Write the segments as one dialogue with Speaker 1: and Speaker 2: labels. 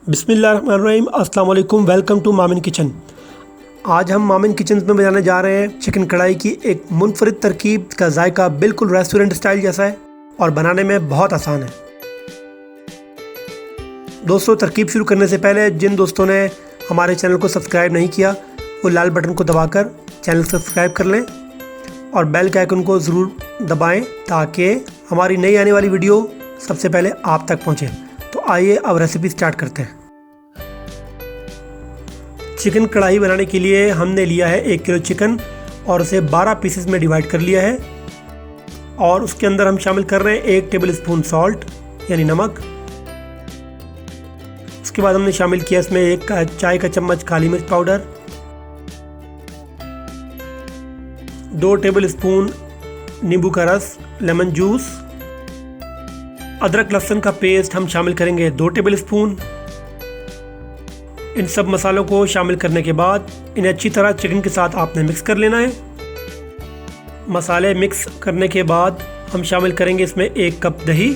Speaker 1: बिस्मिल्लाहिर्रहमानिर्रहीम, अस्सलाम वालेकुम। Welcome to Mamin kitchen. आज हम मामिन किचन में बनाने जा रहे हैं चिकन कढ़ाई की एक मुनफरिद तरकीब का जायका बिल्कुल रेस्टोरेंट स्टाइल जैसा है और बनाने में बहुत आसान है। दोस्तों, तरकीब शुरू करने से पहले जिन दोस्तों ने हमारे चैनल को सब्सक्राइब नहीं किया वो लाल बटन को दबाकर चैनल सब्सक्राइब कर लें और बेल के आइकन को ज़रूर दबाएं ताकि हमारी नई आने वाली वीडियो सबसे पहले आप तक पहुंचे। तो आइए अब रेसिपी स्टार्ट करते हैं। चिकन कढ़ाई बनाने के लिए हमने लिया है 1 किलो चिकन और उसे 12 पीसेस में डिवाइड कर लिया है और उसके अंदर हम शामिल कर रहे हैं 1 टेबल स्पून सॉल्ट यानी नमक। उसके बाद हमने शामिल किया इसमें 1 चाय का चम्मच काली मिर्च पाउडर, 2 टेबल स्पून नींबू का रस लेमन जूस, अदरक लहसुन का पेस्ट हम शामिल करेंगे 2 टेबल स्पून। इन सब मसालों को शामिल करने के बाद इन्हें अच्छी तरह चिकन के साथ आपने मिक्स कर लेना है। मसाले मिक्स करने के बाद हम शामिल करेंगे इसमें 1 कप दही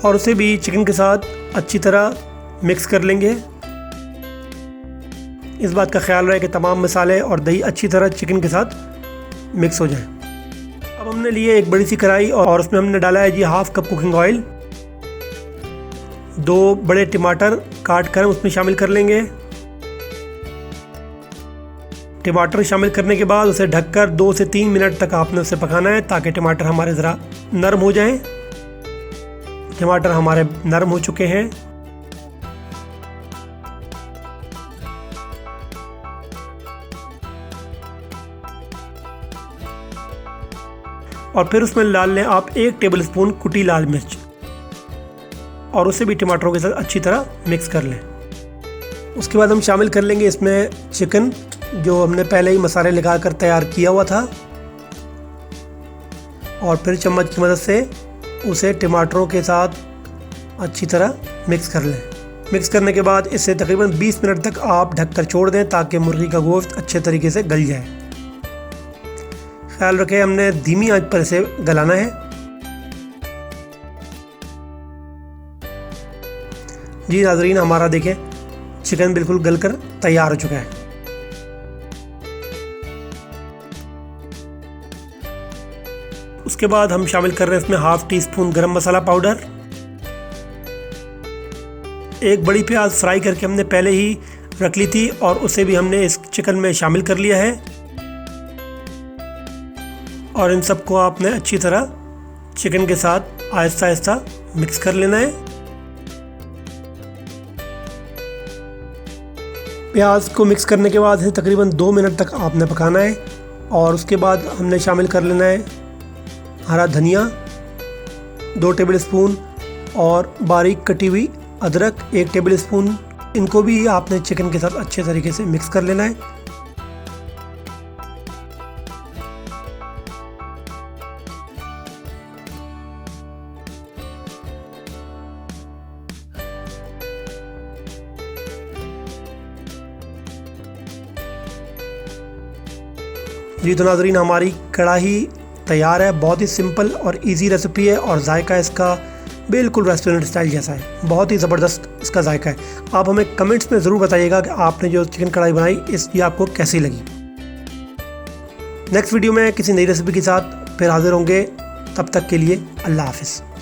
Speaker 1: और उसे भी चिकन के साथ अच्छी तरह मिक्स कर लेंगे। इस बात का ख्याल रहे कि तमाम मसाले और दही अच्छी तरह चिकन के साथ मिक्स हो जाए। अब हमने लिए एक बड़ी सी कढ़ाई और उसमें हमने डाला है जी 1/2 कप कुकिंग ऑयल। 2 बड़े टमाटर काट कर उसमें शामिल कर लेंगे। टमाटर शामिल करने के बाद उसे ढककर 2 से 3 मिनट तक आपने उसे पकाना है ताकि टमाटर हमारे ज़रा नरम हो जाएं। टमाटर हमारे नरम हो चुके हैं। और फिर उसमें डाल लें आप 1 टेबल स्पून कुटी लाल मिर्च और उसे भी टमाटरों के साथ अच्छी तरह मिक्स कर लें। उसके बाद हम शामिल कर लेंगे इसमें चिकन जो हमने पहले ही मसाले लगाकर तैयार किया हुआ था और फिर चम्मच की मदद से उसे टमाटरों के साथ अच्छी तरह मिक्स कर लें। मिक्स करने के बाद इसे तकरीबन 20 मिनट तक आप ढककर छोड़ दें ताकि मुर्गी का गोश्त अच्छे तरीके से गल जाए। ख्याल रखें हमने धीमी आंच पर इसे गलाना है। जी नाजरीन, हमारा देखें चिकन बिल्कुल गलकर तैयार हो चुका है। उसके बाद हम शामिल कर रहे हैं इसमें 1/2 टीस्पून गरम मसाला पाउडर। 1 बड़ी प्याज फ्राई करके हमने पहले ही रख ली थी और उसे भी हमने इस चिकन में शामिल कर लिया है और इन सबको आपने अच्छी तरह चिकन के साथ आहिस्ता आहिस्ता मिक्स कर लेना है। प्याज को मिक्स करने के बाद तकरीबन 2 मिनट तक आपने पकाना है और उसके बाद हमने शामिल कर लेना है हरा धनिया 2 टेबल स्पून और बारीक कटी हुई अदरक 1 टेबल स्पून। इनको भी आपने चिकन के साथ अच्छे तरीके से मिक्स कर लेना है। जी तो नाज़रीन, हमारी कढ़ाई तैयार है। बहुत ही सिंपल और इजी रेसिपी है और जायका इसका बिल्कुल रेस्टोरेंट स्टाइल जैसा है। बहुत ही ज़बरदस्त इसका जायका है। आप हमें कमेंट्स में ज़रूर बताइएगा कि आपने जो चिकन कढ़ाई बनाई इसकी आपको कैसी लगी। नेक्स्ट वीडियो में किसी नई रेसिपी के साथ फिर हाजिर होंगे। तब तक के लिए अल्लाह हाफ़िज़।